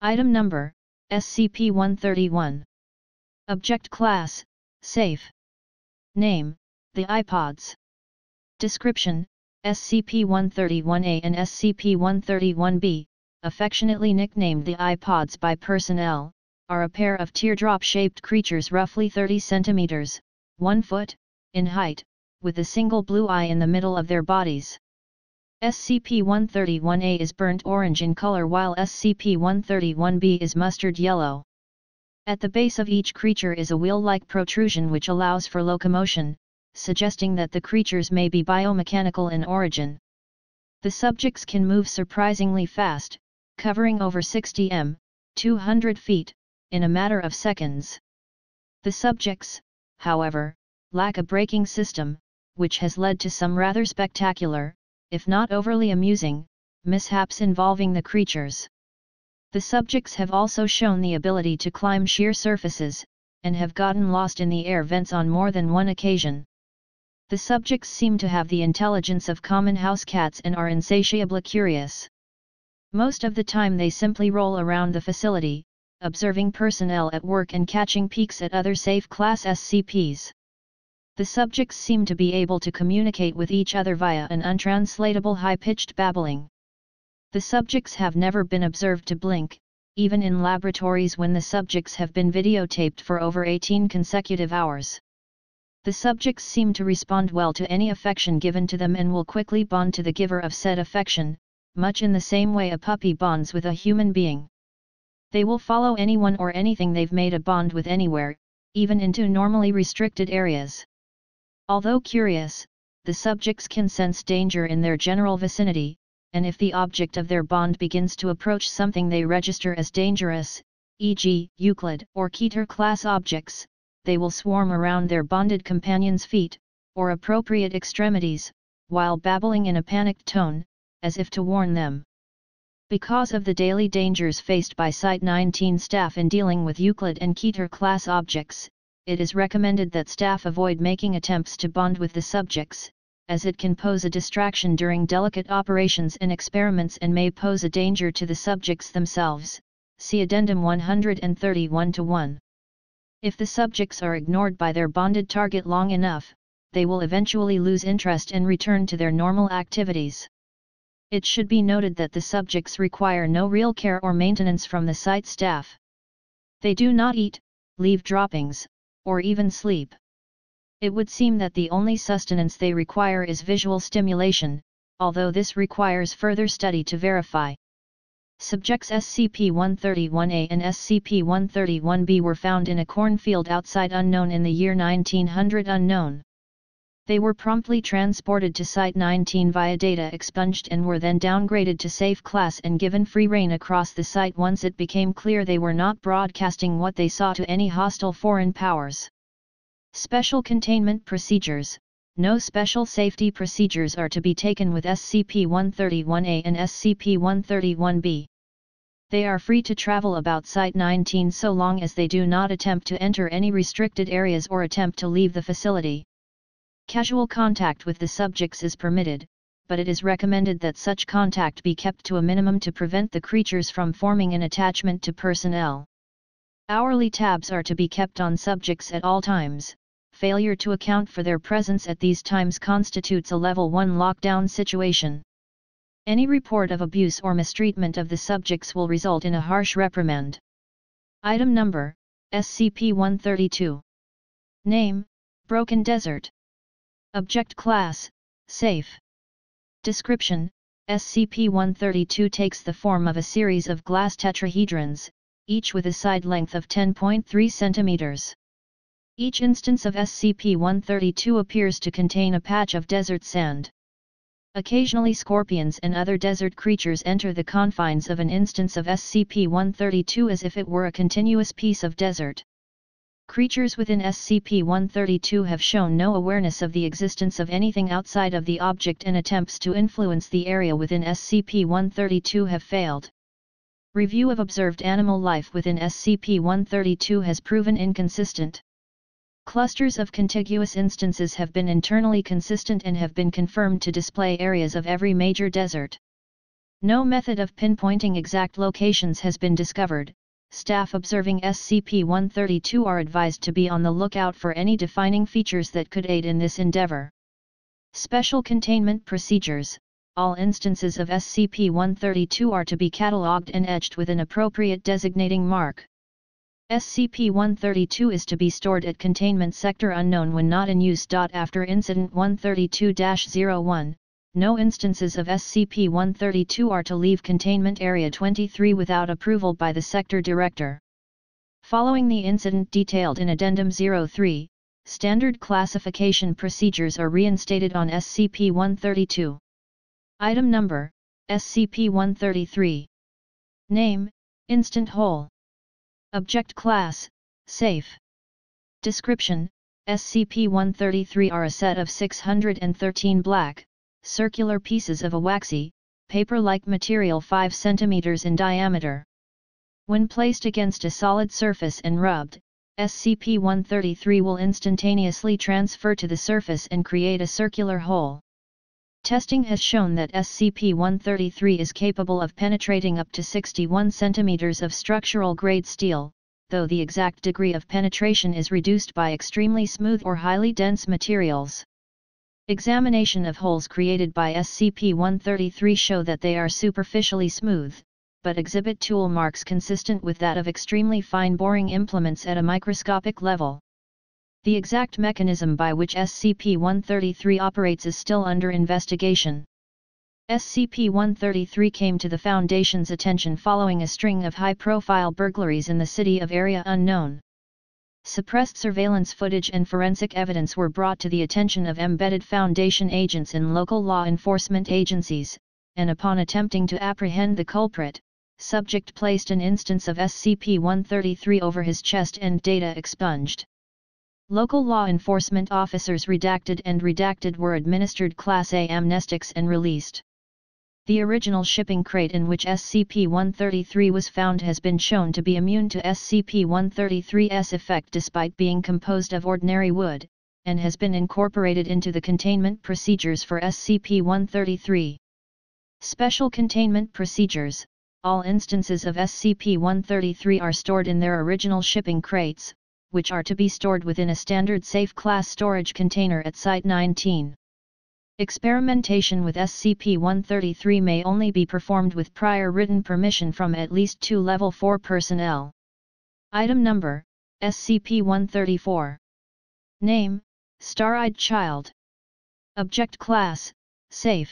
Item Number, SCP-131. Object Class, Safe. Name, the Ipods. Description, SCP-131-A and SCP-131-B, affectionately nicknamed the Ipods by personnel, are a pair of teardrop-shaped creatures roughly 30 cm, 1 foot, in height, with a single blue eye in the middle of their bodies. SCP-131-A is burnt orange in color while SCP-131-B is mustard yellow. At the base of each creature is a wheel-like protrusion which allows for locomotion, suggesting that the creatures may be biomechanical in origin. The subjects can move surprisingly fast, covering over 60 m, 200 feet, in a matter of seconds. The subjects, however, lack a braking system, which has led to some rather spectacular, if not overly amusing, mishaps involving the creatures. The subjects have also shown the ability to climb sheer surfaces, and have gotten lost in the air vents on more than one occasion. The subjects seem to have the intelligence of common house cats and are insatiably curious. Most of the time they simply roll around the facility, observing personnel at work and catching peeks at other safe-class SCPs. The subjects seem to be able to communicate with each other via an untranslatable high-pitched babbling. The subjects have never been observed to blink, even in laboratories when the subjects have been videotaped for over 18 consecutive hours. The subjects seem to respond well to any affection given to them and will quickly bond to the giver of said affection, much in the same way a puppy bonds with a human being. They will follow anyone or anything they've made a bond with anywhere, even into normally restricted areas. Although curious, the subjects can sense danger in their general vicinity, and if the object of their bond begins to approach something they register as dangerous, e.g., Euclid or Keter class objects, they will swarm around their bonded companion's feet, or appropriate extremities, while babbling in a panicked tone, as if to warn them. Because of the daily dangers faced by Site-19 staff in dealing with Euclid and Keter class objects, it is recommended that staff avoid making attempts to bond with the subjects, as it can pose a distraction during delicate operations and experiments and may pose a danger to the subjects themselves. See Addendum 131-1. If the subjects are ignored by their bonded target long enough, they will eventually lose interest and return to their normal activities. It should be noted that the subjects require no real care or maintenance from the site staff. They do not eat, leave droppings, or even sleep. It would seem that the only sustenance they require is visual stimulation, although this requires further study to verify. Subjects SCP-131-A and SCP-131-B were found in a cornfield outside Unknown in the year 1900 unknown. They were promptly transported to Site-19 via data expunged and were then downgraded to Safe Class and given free rein across the site once it became clear they were not broadcasting what they saw to any hostile foreign powers. Special Containment Procedures. No special safety procedures are to be taken with SCP-131-A and SCP-131-B. They are free to travel about Site-19 so long as they do not attempt to enter any restricted areas or attempt to leave the facility. Casual contact with the subjects is permitted, but it is recommended that such contact be kept to a minimum to prevent the creatures from forming an attachment to personnel. Hourly tabs are to be kept on subjects at all times. Failure to account for their presence at these times constitutes a Level 1 lockdown situation. Any report of abuse or mistreatment of the subjects will result in a harsh reprimand. Item Number, SCP-132. Name, Broken Desert. Object Class, Safe. Description, SCP-132 takes the form of a series of glass tetrahedrons, each with a side length of 10.3 cm. Each instance of SCP-132 appears to contain a patch of desert sand. Occasionally scorpions and other desert creatures enter the confines of an instance of SCP-132 as if it were a continuous piece of desert. Creatures within SCP-132 have shown no awareness of the existence of anything outside of the object and attempts to influence the area within SCP-132 have failed. Review of observed animal life within SCP-132 has proven inconsistent. Clusters of contiguous instances have been internally consistent and have been confirmed to display areas of every major desert. No method of pinpointing exact locations has been discovered. Staff observing SCP-132 are advised to be on the lookout for any defining features that could aid in this endeavor. Special Containment Procedures. All instances of SCP-132 are to be catalogued and etched with an appropriate designating mark. SCP-132 is to be stored at Containment Sector Unknown when not in use. After Incident 132-01, no instances of SCP-132 are to leave Containment Area 23 without approval by the Sector Director. Following the incident detailed in Addendum 03, standard classification procedures are reinstated on SCP-132. Item Number, SCP-133. Name, Instant Whole. Object Class, Safe. Description, SCP-133 are a set of 613 black, circular pieces of a waxy, paper-like material 5 cm in diameter. When placed against a solid surface and rubbed, SCP-133 will instantaneously transfer to the surface and create a circular hole. Testing has shown that SCP-133 is capable of penetrating up to 61 cm of structural grade steel, though the exact degree of penetration is reduced by extremely smooth or highly dense materials. Examination of holes created by SCP-133 show that they are superficially smooth, but exhibit tool marks consistent with that of extremely fine boring implements at a microscopic level. The exact mechanism by which SCP-133 operates is still under investigation. SCP-133 came to the Foundation's attention following a string of high-profile burglaries in the city of Area Unknown. Suppressed surveillance footage and forensic evidence were brought to the attention of embedded Foundation agents in local law enforcement agencies, and upon attempting to apprehend the culprit, subject placed an instance of SCP-133 over his chest and data expunged. Local law enforcement officers redacted and redacted were administered Class A amnestics and released. The original shipping crate in which SCP-133 was found has been shown to be immune to SCP-133's effect despite being composed of ordinary wood, and has been incorporated into the containment procedures for SCP-133. Special Containment Procedures. All instances of SCP-133 are stored in their original shipping crates, which are to be stored within a standard safe class storage container at Site 19. Experimentation with SCP-133 may only be performed with prior written permission from at least 2 Level 4 personnel. Item Number, SCP-134. Name, Star-Eyed Child. Object Class, Safe.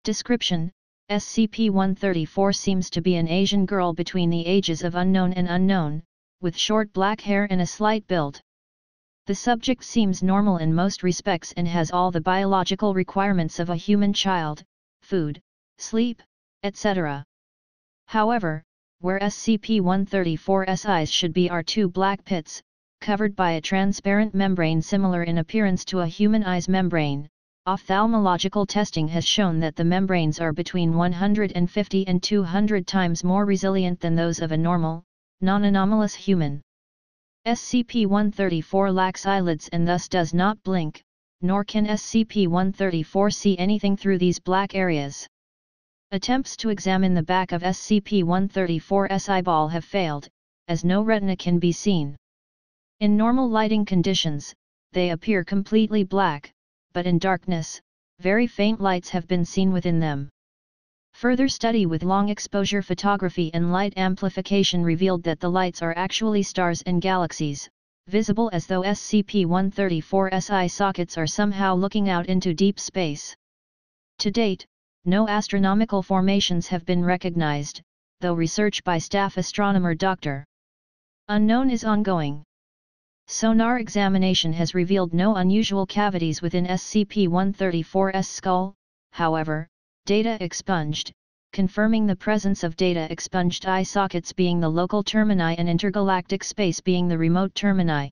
Description, SCP-134 seems to be an Asian girl between the ages of unknown and unknown, with short black hair and a slight build. The subject seems normal in most respects and has all the biological requirements of a human child: food, sleep, etc. However, where SCP-134's eyes should be are 2 black pits, covered by a transparent membrane similar in appearance to a human eye's membrane. Ophthalmological testing has shown that the membranes are between 150 and 200 times more resilient than those of a normal, non-anomalous human. SCP-134 lacks eyelids and thus does not blink, nor can SCP-134 see anything through these black areas. Attempts to examine the back of SCP-134's eyeball have failed, as no retina can be seen. In normal lighting conditions, they appear completely black, but in darkness, very faint lights have been seen within them. Further study with long-exposure photography and light amplification revealed that the lights are actually stars and galaxies, visible as though SCP-134's eye sockets are somehow looking out into deep space. To date, no astronomical formations have been recognized, though research by staff astronomer Dr. Unknown is ongoing. Sonar examination has revealed no unusual cavities within SCP-134's skull, however, data expunged, confirming the presence of data expunged eye sockets being the local termini and intergalactic space being the remote termini.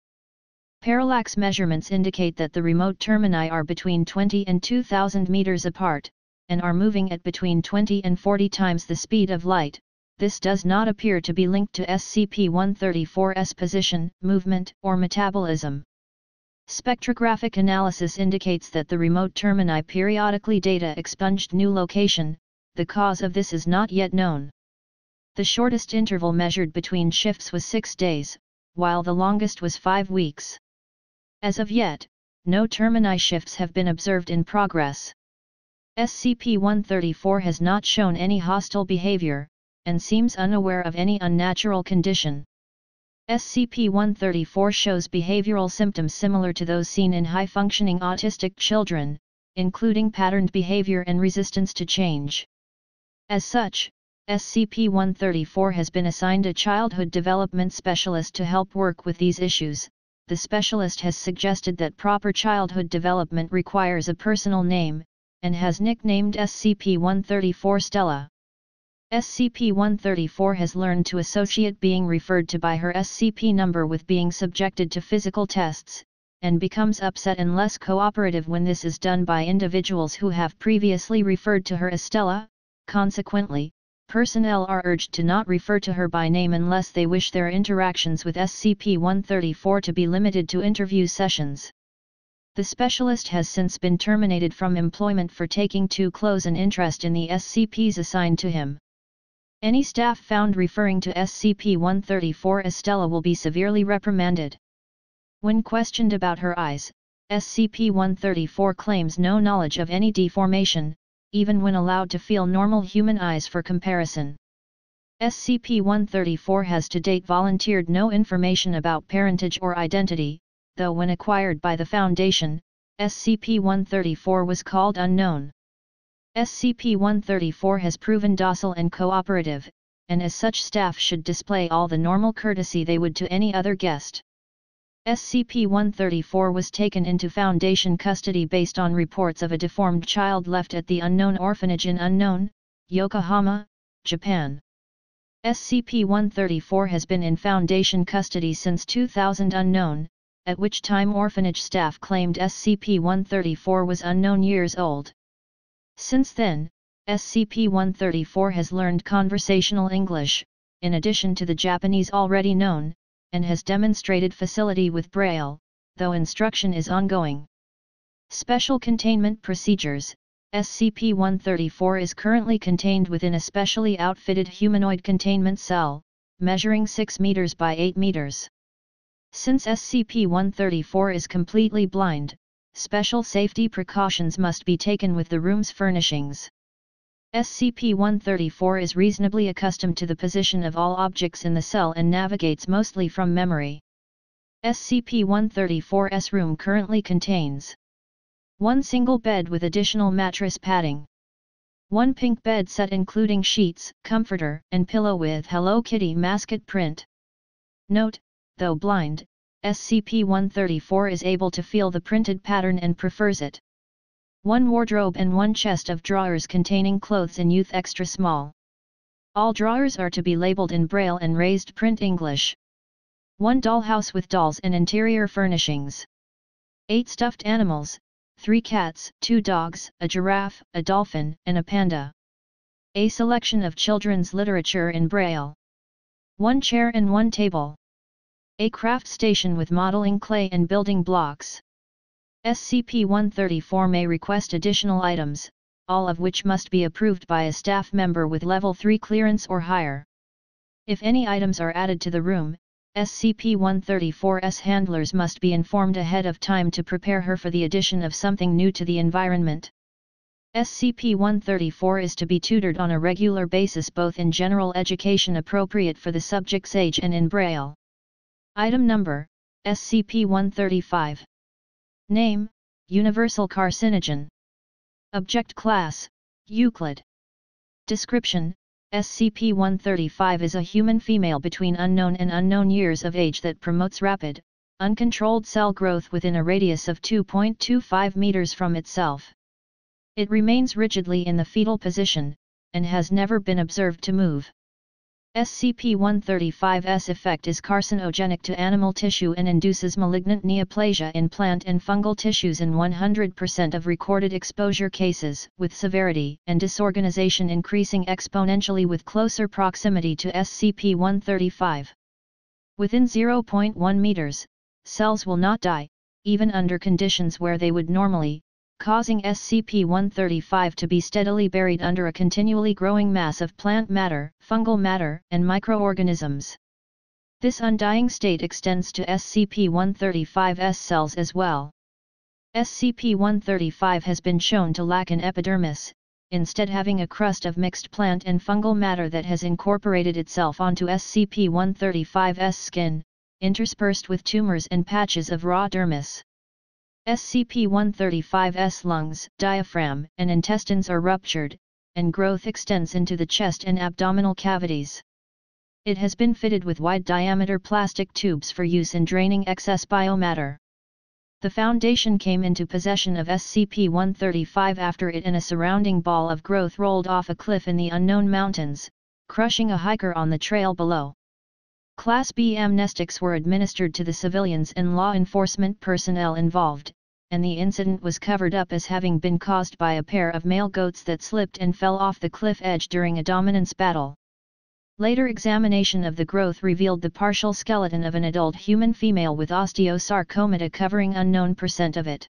Parallax measurements indicate that the remote termini are between 20 and 2,000 meters apart, and are moving at between 20 and 40 times the speed of light. This does not appear to be linked to SCP-134's position, movement, or metabolism. Spectrographic analysis indicates that the remote termini periodically data expunged new location, the cause of this is not yet known. The shortest interval measured between shifts was 6 days, while the longest was 5 weeks. As of yet, no termini shifts have been observed in progress. SCP-134 has not shown any hostile behavior, and seems unaware of any unnatural condition. SCP-134 shows behavioral symptoms similar to those seen in high-functioning autistic children, including patterned behavior and resistance to change. As such, SCP-134 has been assigned a childhood development specialist to help work with these issues. The specialist has suggested that proper childhood development requires a personal name, and has nicknamed SCP-134 Stella. SCP-134 has learned to associate being referred to by her SCP number with being subjected to physical tests, and becomes upset and less cooperative when this is done by individuals who have previously referred to her as Stella. Consequently, personnel are urged to not refer to her by name unless they wish their interactions with SCP-134 to be limited to interview sessions. The specialist has since been terminated from employment for taking too close an interest in the SCPs assigned to him. Any staff found referring to SCP-134 as Stella will be severely reprimanded. When questioned about her eyes, SCP-134 claims no knowledge of any deformation, even when allowed to feel normal human eyes for comparison. SCP-134 has to date volunteered no information about parentage or identity, though when acquired by the Foundation, SCP-134 was called unknown. SCP-134 has proven docile and cooperative, and as such staff should display all the normal courtesy they would to any other guest. SCP-134 was taken into Foundation custody based on reports of a deformed child left at the Unknown Orphanage in Unknown, Yokohama, Japan. SCP-134 has been in Foundation custody since 2000 unknown, at which time orphanage staff claimed SCP-134 was unknown years old. Since then, SCP-134 has learned conversational English, in addition to the Japanese already known, and has demonstrated facility with Braille, though instruction is ongoing. Special Containment Procedures. SCP-134 is currently contained within a specially outfitted humanoid containment cell, measuring 6 meters by 8 meters. Since SCP-134 is completely blind, special safety precautions must be taken with the room's furnishings. SCP-134 is reasonably accustomed to the position of all objects in the cell and navigates mostly from memory. SCP-134's room currently contains 1 single bed with additional mattress padding, 1 pink bed set including sheets, comforter, and pillow with Hello Kitty mascot print. Note, though blind, SCP-134 is able to feel the printed pattern and prefers it. 1 wardrobe and 1 chest of drawers containing clothes in youth extra small. All drawers are to be labeled in Braille and raised print English. 1 dollhouse with dolls and interior furnishings. 8 stuffed animals, 3 cats, 2 dogs, a giraffe, a dolphin, and a panda. A selection of children's literature in Braille. 1 chair and 1 table. A craft station with modeling clay and building blocks. SCP-134 may request additional items, all of which must be approved by a staff member with Level 3 clearance or higher. If any items are added to the room, SCP-134's handlers must be informed ahead of time to prepare her for the addition of something new to the environment. SCP-134 is to be tutored on a regular basis both in general education appropriate for the subject's age and in Braille. Item Number, SCP-135. Name, Universal Carcinogen. Object Class, Euclid. Description, SCP-135 is a human female between unknown and unknown years of age that promotes rapid, uncontrolled cell growth within a radius of 2.25 meters from itself. It remains rigidly in the fetal position, and has never been observed to move. SCP-135's effect is carcinogenic to animal tissue and induces malignant neoplasia in plant and fungal tissues in 100% of recorded exposure cases, with severity and disorganization increasing exponentially with closer proximity to SCP-135. Within 0.1 meters, cells will not die, even under conditions where they would normally, causing SCP-135 to be steadily buried under a continually growing mass of plant matter, fungal matter, and microorganisms. This undying state extends to SCP-135's cells as well. SCP-135 has been shown to lack an epidermis, instead having a crust of mixed plant and fungal matter that has incorporated itself onto SCP-135's skin, interspersed with tumors and patches of raw dermis. SCP-135's lungs, diaphragm, and intestines are ruptured, and growth extends into the chest and abdominal cavities. It has been fitted with wide-diameter plastic tubes for use in draining excess biomatter. The Foundation came into possession of SCP-135 after it and a surrounding ball of growth rolled off a cliff in the unknown mountains, crushing a hiker on the trail below. Class B amnestics were administered to the civilians and law enforcement personnel involved, and the incident was covered up as having been caused by a pair of male goats that slipped and fell off the cliff edge during a dominance battle. Later examination of the growth revealed the partial skeleton of an adult human female with osteosarcomata covering unknown % of it.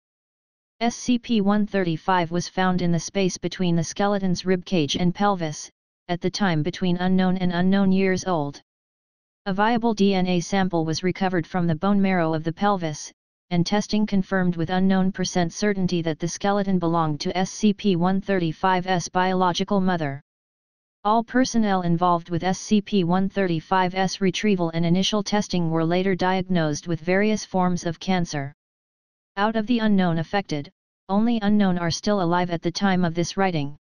SCP-135 was found in the space between the skeleton's ribcage and pelvis, at the time between unknown and unknown years old. A viable DNA sample was recovered from the bone marrow of the pelvis, and testing confirmed with unknown % certainty that the skeleton belonged to SCP-135's biological mother. All personnel involved with SCP-135's retrieval and initial testing were later diagnosed with various forms of cancer. Out of the unknown affected, only unknown are still alive at the time of this writing.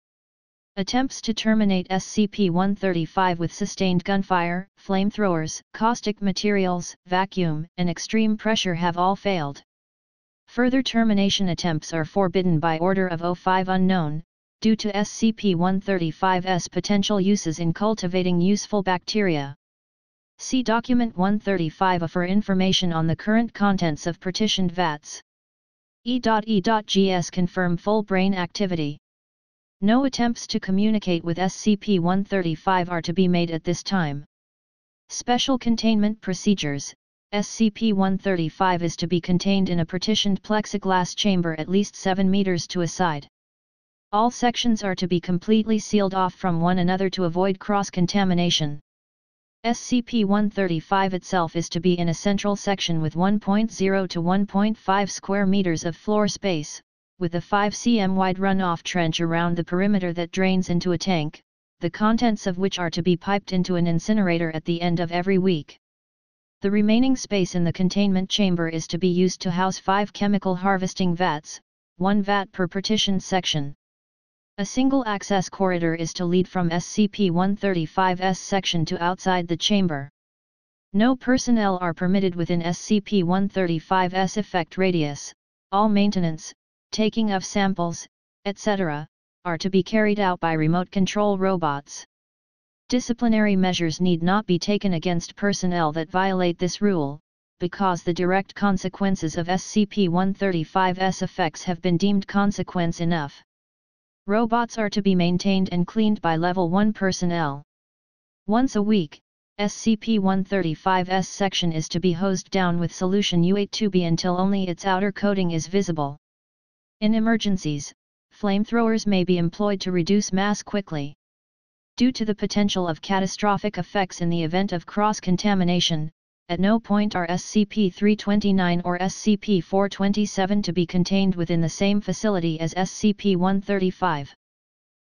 Attempts to terminate SCP-135 with sustained gunfire, flamethrowers, caustic materials, vacuum, and extreme pressure have all failed. Further termination attempts are forbidden by Order of O5 Unknown, due to SCP-135's potential uses in cultivating useful bacteria. See Document 135A for information on the current contents of partitioned vats. E.E.GS confirm full brain activity. No attempts to communicate with SCP-135 are to be made at this time. Special Containment Procedures. SCP-135 is to be contained in a partitioned plexiglass chamber at least 7 meters to a side. All sections are to be completely sealed off from one another to avoid cross-contamination. SCP-135 itself is to be in a central section with 1.0 to 1.5 square meters of floor space, with a 5 cm wide runoff trench around the perimeter that drains into a tank, the contents of which are to be piped into an incinerator at the end of every week. The remaining space in the containment chamber is to be used to house 5 chemical harvesting vats, 1 vat per partitioned section. A single access corridor is to lead from SCP-135's section to outside the chamber. No personnel are permitted within SCP-135's effect radius. All maintenance, taking of samples, etc., are to be carried out by remote control robots. Disciplinary measures need not be taken against personnel that violate this rule, because the direct consequences of SCP-135's effects have been deemed consequence enough. Robots are to be maintained and cleaned by Level 1 personnel. Once a week, SCP-135's section is to be hosed down with solution U8-2B until only its outer coating is visible. In emergencies, flamethrowers may be employed to reduce mass quickly. Due to the potential of catastrophic effects in the event of cross-contamination, at no point are SCP-329 or SCP-427 to be contained within the same facility as SCP-135.